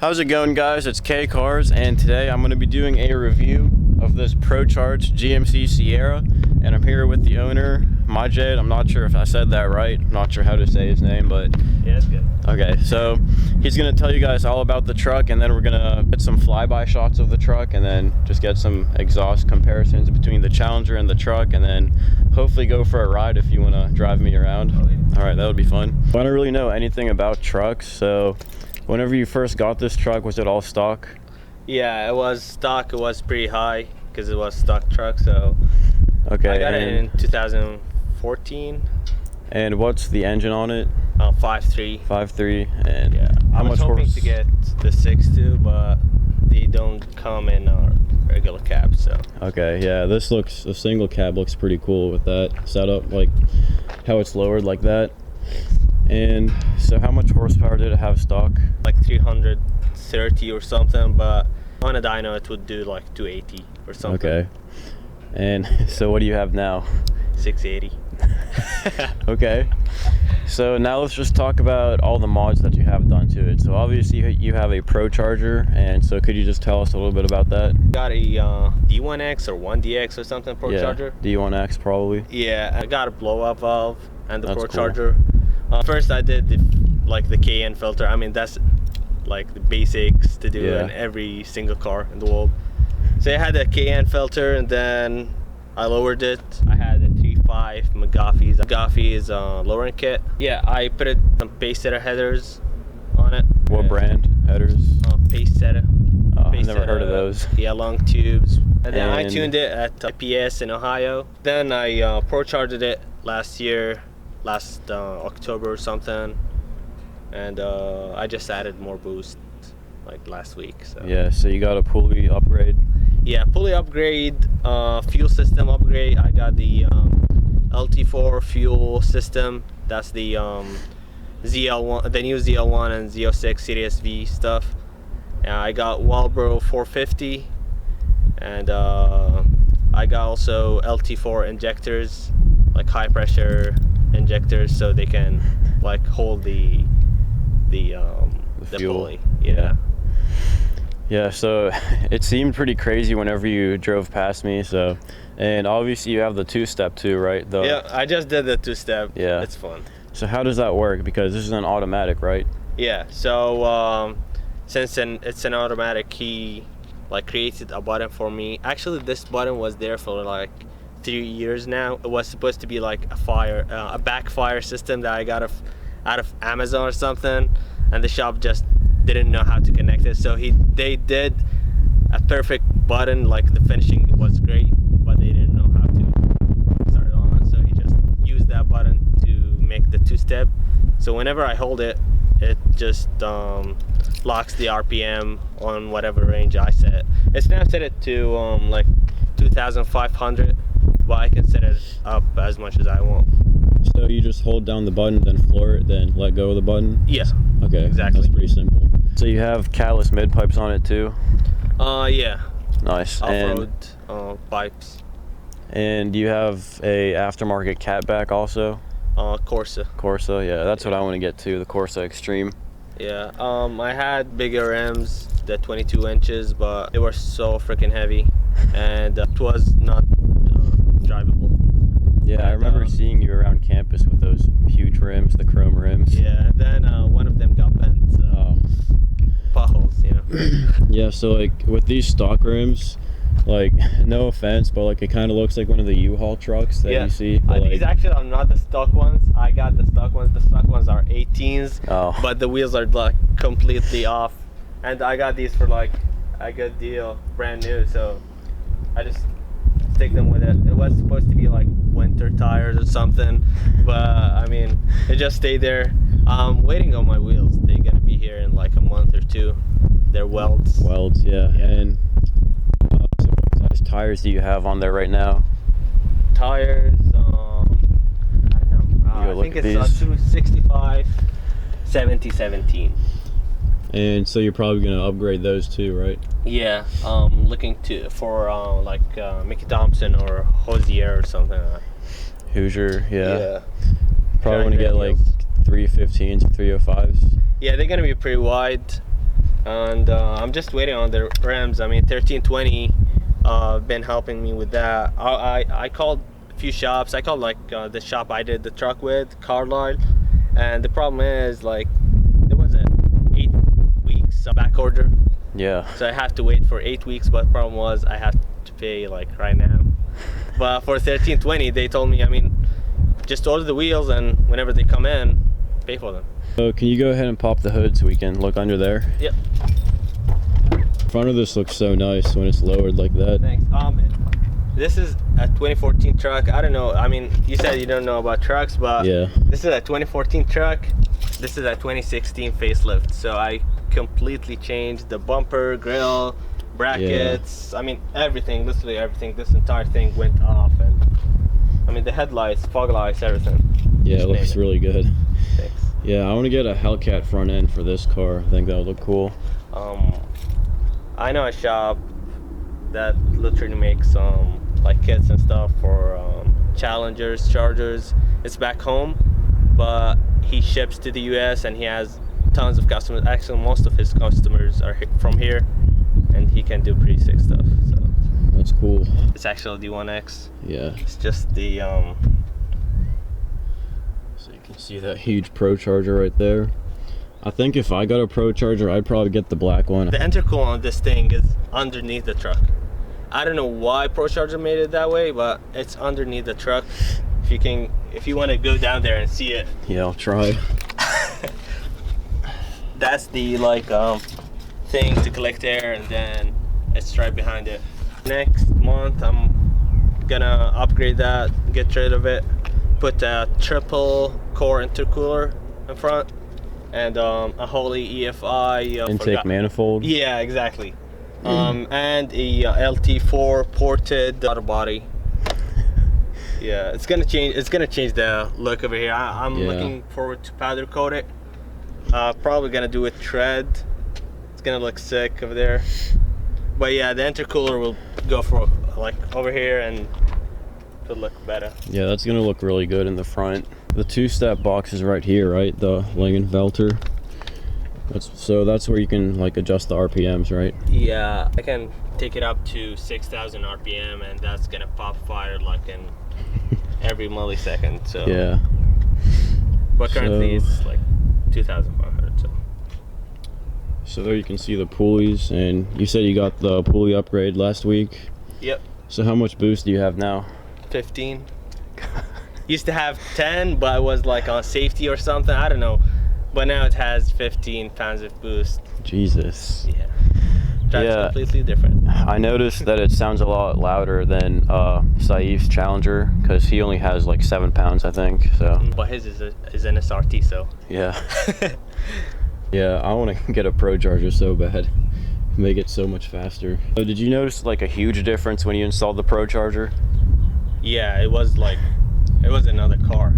How's it going, guys? It's K Cars, and today I'm going to be doing a review of this Procharged Gmc Sierra, and I'm here with the owner, Majid. I'm not sure if I said that right. I'm not sure how to say his name, but yeah, it's good. Okay, so he's going to tell you guys all about the truck, and then we're going to get some flyby shots of the truck, and then just get some exhaust comparisons between the Challenger and the truck, and then hopefully go for a ride if you want to drive me around. All right, that would be fun. I don't really know anything about trucks, so whenever you first got this truck, was it all stock? Yeah, it was stock. It was pretty high because it was stock truck. So okay, I got it in 2014. And what's the engine on it? 5.3. 5.3. And yeah, how much I was hoping to get the 6.2, but they don't come in our regular cab. So okay, yeah, this looks, a single cab looks pretty cool with that setup, like how it's lowered like that. And so how much horsepower did it have stock? Like 330 or something, but on a dyno it would do like 280 or something. Okay. And so what do you have now? 680. Okay. So now let's just talk about all the mods that you have done to it. So obviously you have a Procharger, and so could you just tell us a little bit about that? Got a D1X or 1DX or something Procharger. Yeah, D1X probably. Yeah, I got a blow-up valve and the That's Procharger. Cool. First I did the KN filter. I mean, that's like the basics to do in every single car in the world. So I had a KN filter, and then I lowered it. I had a 3.5 McGuffey's lowering kit. Yeah, I put some pace setter headers on it. What brand headers? Pace setter. I've never heard of those. Yeah, long tubes. And then I tuned it at IPS in Ohio. Then I Procharged it last October or something, and I just added more boost like last week. So yeah, so you got a pulley upgrade? Yeah, pulley upgrade, fuel system upgrade. I got the LT4 fuel system. That's the ZL1, the new ZL1 and Z06 Series V stuff. I got Walbro 450, and I got also LT4 injectors, like high pressure injectors, so they can like hold the pulley. Yeah, so it seemed pretty crazy whenever you drove past me. So, and obviously you have the two-step too, right? Yeah, I just did the two-step. Yeah, it's fun. So how does that work? Because this is an automatic, right? Yeah, so since it's an automatic, he like created a button for me. Actually, this button was there for like 3 years now. It was supposed to be like a backfire system that I got out of Amazon or something, and the shop just didn't know how to connect it. So they did a perfect button, like the finishing was great, but they didn't know how to start it on. So he just used that button to make the two-step. So whenever I hold it, it just locks the RPM on whatever range I set. It's now set it to like 2,500. But I can set it up as much as I want. So you just hold down the button, then floor it, then let go of the button? Yeah. Okay, exactly. That's pretty simple. So you have catalyst mid pipes on it too? Yeah. Nice. Off-road pipes. And you have a aftermarket catback also? Corsa. Corsa, yeah, that's what I want to get to, the Corsa Extreme. Yeah. I had bigger rims, the 22 inches, but they were so freaking heavy, and it was not drivable. Yeah, I remember seeing you around campus with those huge rims, the chrome rims. Yeah, then one of them got bent. Potholes, you know. Yeah, so like with these stock rims, like no offense, but like it kind of looks like one of the U-Haul trucks that you see. These actually are not the stock ones. I got the stock ones. The stock ones are 18s, but the wheels are like completely off. And I got these for like a good deal, brand new. So I just stick them with it. It was supposed to be like winter tires or something, but I mean, it just stayed there. I'm waiting on my wheels. They're gonna be here in like a month or two. They're welds. Welds, yeah. And so what size tires do you have on there right now? Tires, I don't know. I think it's 265, 70, 17. And so you're probably going to upgrade those too, right? Yeah, looking for like Mickey Thompson or Hosier or something like that. Hoosier, yeah. Probably want to get like 315s, 305s. Yeah, they're gonna be pretty wide. and I'm just waiting on the rims. I mean, 1320 been helping me with that. I called a few shops. I called like the shop I did the truck with, Carlisle, and the problem is like there was a 8 weeks back order. Yeah. So I have to wait for 8 weeks, but the problem was I have to pay like right now. But for 1320, they told me, I mean, just order the wheels and whenever they come in, pay for them. So can you go ahead and pop the hood so we can look under there? Yep. Front of this looks so nice when it's lowered like that. Thanks. This is a 2014 truck. I don't know. I mean, you said you don't know about trucks, but Yeah. this is a 2014 truck. This is a 2016 facelift. So I completely changed the bumper, grill, brackets. I mean, everything, literally everything. This entire thing went off, and I mean the headlights, fog lights, everything. Yeah, Just it looks name really good. Thanks. Yeah, I want to get a Hellcat front end for this car. I think that would look cool. I know a shop that literally makes like kits and stuff for Challengers, Chargers. It's back home, but he ships to the US and he has tons of customers. Actually, most of his customers are from here, and he can do pretty sick stuff. So That's cool. it's actually D1X. Yeah. It's just the So you can see that huge Procharger right there. I think if I got a Procharger, I'd probably get the black one. the intercooler on this thing is underneath the truck. I don't know why Procharger made it that way, but it's underneath the truck. If you want to go down there and see it, Yeah, I'll try. that's the like thing to collect air, and then it's right behind it. Next month I'm gonna upgrade that, get rid of it, put a triple core intercooler in front, and a Holy EFI Intake manifold. Yeah, exactly. And a LT4 ported auto body. Yeah, it's gonna change the look over here. I'm Yeah. looking forward to powder coat it. Probably gonna do it tread. It's gonna look sick over there. But yeah, the intercooler will go for like over here, and it'll look better. Yeah, that's gonna look really good in the front. The two-step box is right here, right? The Langenfelter. That's where you can like adjust the RPMs, right? Yeah, I can take it up to 6,000 RPM, and that's gonna pop fire like in every millisecond. So Yeah. but currently So- it's like 2,500. So there you can see the pulleys, and you said you got the pulley upgrade last week. Yep. So how much boost do you have now? 15. Used to have 10, but it was like on safety or something. I don't know. But now it has 15 pounds of boost. Jesus. Yeah. Drives Yeah. completely different. I noticed that it sounds a lot louder than Saif's Challenger, because he only has like 7 pounds, I think. So But his is an SRT, so. yeah. Yeah, I want to get a Procharger so bad. Make it so much faster. So did you notice like a huge difference when you installed the Procharger? Yeah, it was another car.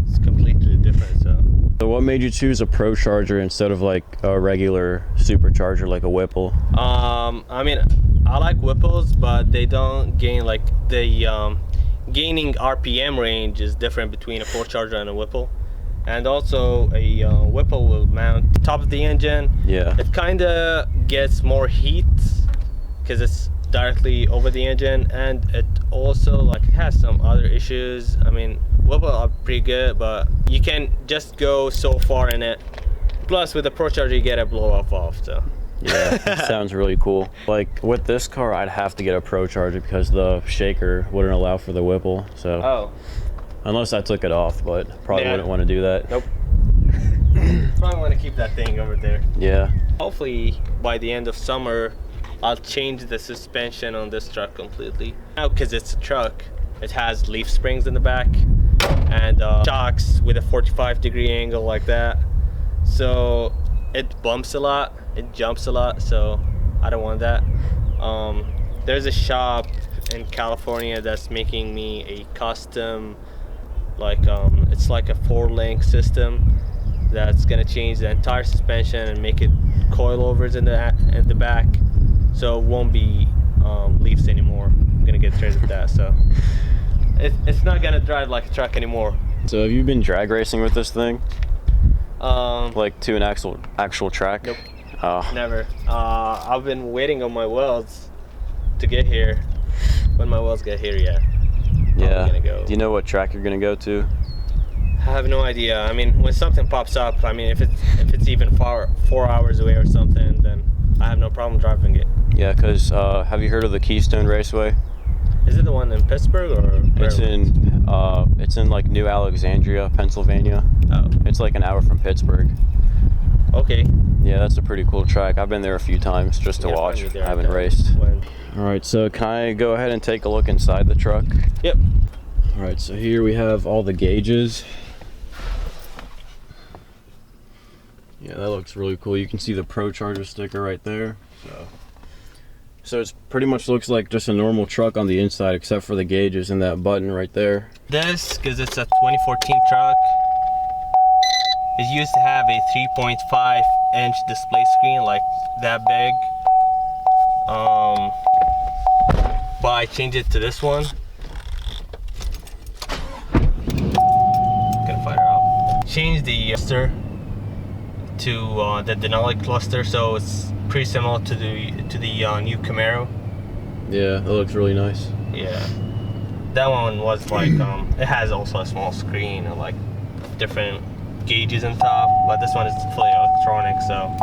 It's completely different, so. So what made you choose a Procharger instead of like a regular supercharger like a Whipple? I mean, I like Whipples, but they don't gain like the gaining RPM range is different between a Procharger and a Whipple. And also a Whipple will mount top of the engine. Yeah. It kind of gets more heat because it's directly over the engine, and it also like has some other issues. I mean, Whipple are pretty good, but you can just go so far in it. Plus with the Procharger you get a blow off valve, so. Yeah, that sounds really cool. Like with this car, I'd have to get a Procharger because the shaker wouldn't allow for the Whipple. So Oh. unless I took it off, but probably Yeah. wouldn't want to do that. Nope. Probably want to keep that thing over there. Yeah. Hopefully by the end of summer I'll change the suspension on this truck completely. Now because it's a truck, it has leaf springs in the back and shocks with a 45-degree angle like that. So it bumps a lot, it jumps a lot, so I don't want that. There's a shop in California that's making me a custom, like it's like a 4-link system that's gonna change the entire suspension and make it coilovers in the back, so it won't be leafs anymore. I'm gonna get rid of that, so it's not gonna drive like a truck anymore. So have you been drag racing with this thing? Um, Like to an actual track? Nope. Oh. Never. I've been waiting on my welds to get here. When my welds get here, yeah. Yeah. Gonna go. Do you know what track you're gonna go to? I have no idea. I mean, when something pops up, I mean, if it's even 4 hours away or something, then I have no problem driving it. Yeah, cause have you heard of the Keystone Raceway? Is it the one in Pittsburgh or? It's in like New Alexandria, Pennsylvania. Oh. It's like an hour from Pittsburgh. Okay. Yeah, that's a pretty cool track. I've been there a few times just to watch. I haven't raced. All right, so can I go ahead and take a look inside the truck? Yep. All right, so here we have all the gauges. Yeah, that looks really cool. You can see the Procharged sticker right there. So it's pretty much looks like just a normal truck on the inside, except for the gauges and that button right there. This, because it's a 2014 truck, it used to have a 3.5-inch display screen, like that big. But I changed it to this one. Gonna fire up. Changed the cluster to the Denali cluster, so it's pretty similar to the new Camaro. Yeah, that looks really nice. Yeah, that one was like it has also a small screen and like different gauges on top, but this one is fully electronic, so.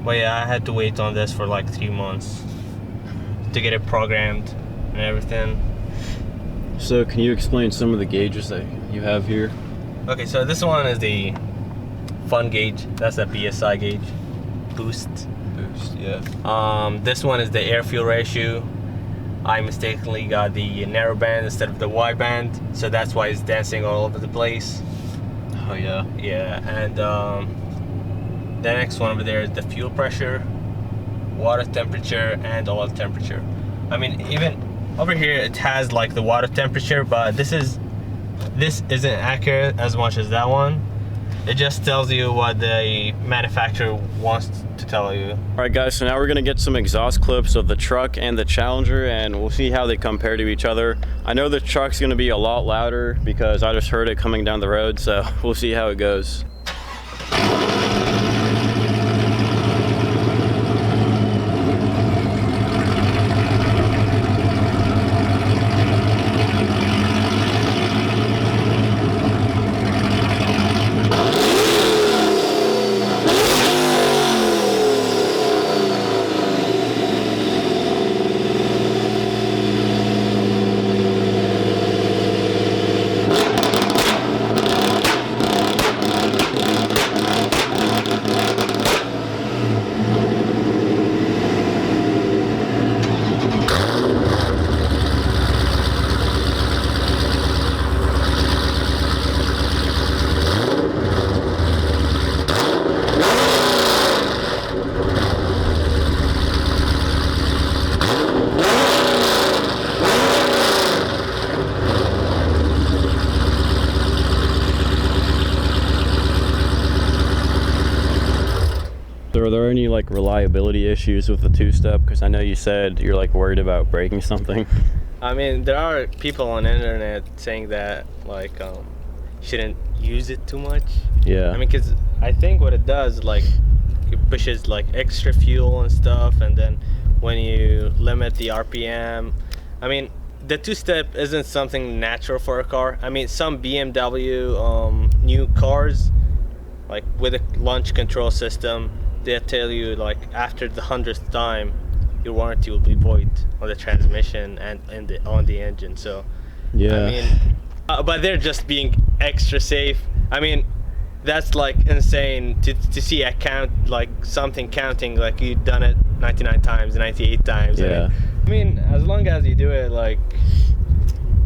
But yeah, I had to wait on this for like 3 months to get it programmed and everything. So can you explain some of the gauges that you have here? Okay, so this one is the fun gauge. That's a BSI gauge. Boost, yeah. This one is the air fuel ratio. I mistakenly got the narrow band instead of the wide band, so that's why it's dancing all over the place. Oh yeah. Yeah, and the next one over there is the fuel pressure, water temperature, and oil temperature. I mean, even over here it has like the water temperature, but this isn't accurate as much as that one. It just tells you what the manufacturer wants to tell you. All right guys, so now we're gonna get some exhaust clips of the truck and the Challenger, and we'll see how they compare to each other. I know the truck's gonna be a lot louder because I just heard it coming down the road, so we'll see how it goes. So are there any like reliability issues with the two-step? Because I know you said you're like worried about breaking something. I mean, there are people on the internet saying that like shouldn't use it too much. Yeah. I mean, because I think what it does, like, it pushes like extra fuel and stuff, and then when you limit the RPM, I mean, the two-step isn't something natural for a car. I mean, some BMW new cars, like with a launch control system, they tell you like after the 100th time your warranty will be void on the transmission and on the engine. So yeah, I mean, but they're just being extra safe. I mean, that's like insane to see a count, like something counting like you've done it 99 times, 98 times. Yeah. I mean, as long as you do it like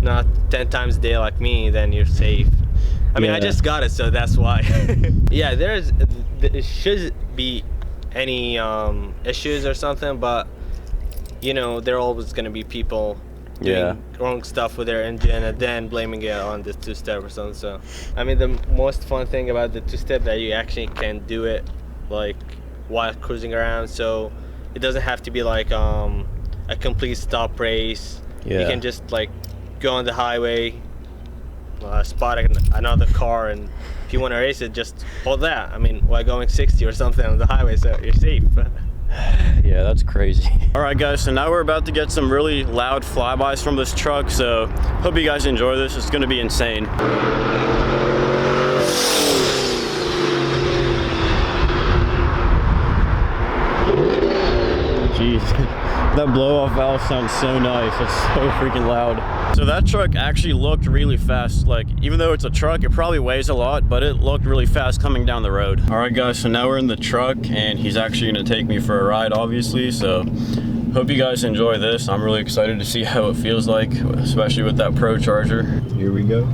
not 10 times a day like me, then you're safe. I mean, yeah. I just got it, so that's why. Yeah, there should be any issues or something, but you know, there are always going to be people doing wrong stuff with their engine and then blaming it on the two-step or something. So I mean, the most fun thing about the two-step that you actually can do it like while cruising around, so it doesn't have to be like a complete stop race. You can just like go on the highway, spot another car and if you want to race it, just hold that. I mean, we're going 60 or something on the highway, so you're safe. Yeah, that's crazy. All right, guys, so now we're about to get some really loud flybys from this truck, so hope you guys enjoy this. It's gonna be insane. Jeez, that blow-off valve sounds so nice. It's so freaking loud. So that truck actually looked really fast. Like, even though it's a truck, it probably weighs a lot, but it looked really fast coming down the road. All right, guys, so now we're in the truck, and he's actually gonna take me for a ride, obviously, so hope you guys enjoy this. I'm really excited to see how it feels like, especially with that Procharger. Here we go.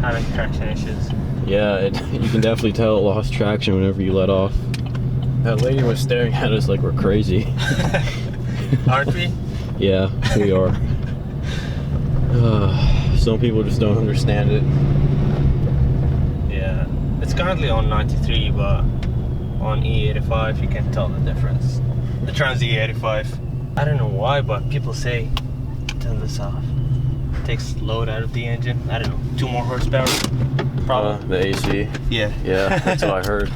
Having traction issues. Yeah, you can definitely tell it lost traction whenever you let off. That lady was staring at us like we're crazy. Aren't we? Yeah, we are. Some people just don't understand it. Yeah, it's currently on 93, but on E85 you can tell the difference. The Trans E85. I don't know why, but people say turn this off. Takes load out of the engine. I don't know, 2 more horsepower. Probably. The AC. Yeah. Yeah, that's what I heard.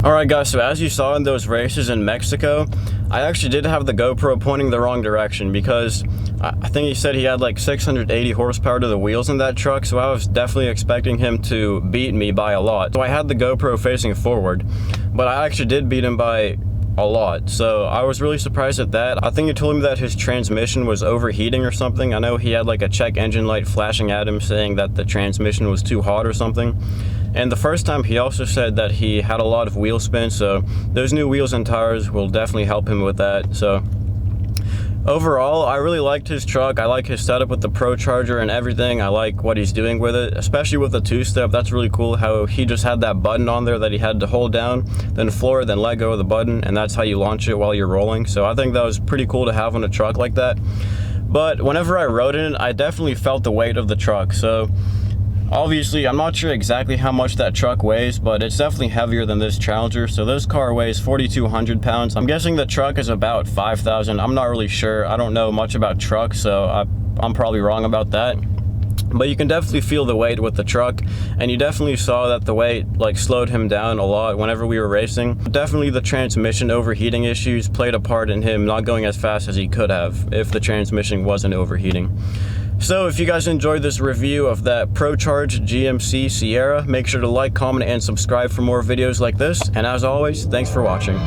Alright guys, so as you saw in those races in Mexico, I actually did have the GoPro pointing the wrong direction because I think he said he had like 680 horsepower to the wheels in that truck, so I was definitely expecting him to beat me by a lot. So I had the GoPro facing forward, but I actually did beat him by a lot, so I was really surprised at that. I think he told me that his transmission was overheating or something. I know he had like a check engine light flashing at him saying that the transmission was too hot or something. And the first time he also said that he had a lot of wheel spin, so those new wheels and tires will definitely help him with that. So overall, I really liked his truck. I like his setup with the Procharger and everything. I like what he's doing with it, especially with the 2-step. That's really cool how he just had that button on there that he had to hold down, then floor, then let go of the button, and that's how you launch it while you're rolling. So I think that was pretty cool to have on a truck like that. But whenever I rode in it, I definitely felt the weight of the truck. So obviously, I'm not sure exactly how much that truck weighs, but it's definitely heavier than this Challenger. So this car weighs 4,200 pounds. I'm guessing the truck is about 5,000. I'm not really sure. I don't know much about trucks, so I'm probably wrong about that. But you can definitely feel the weight with the truck, and you definitely saw that the weight like slowed him down a lot whenever we were racing. Definitely the transmission overheating issues played a part in him not going as fast as he could have if the transmission wasn't overheating. So if you guys enjoyed this review of that Procharged GMC Sierra, make sure to like, comment, and subscribe for more videos like this. And as always, thanks for watching.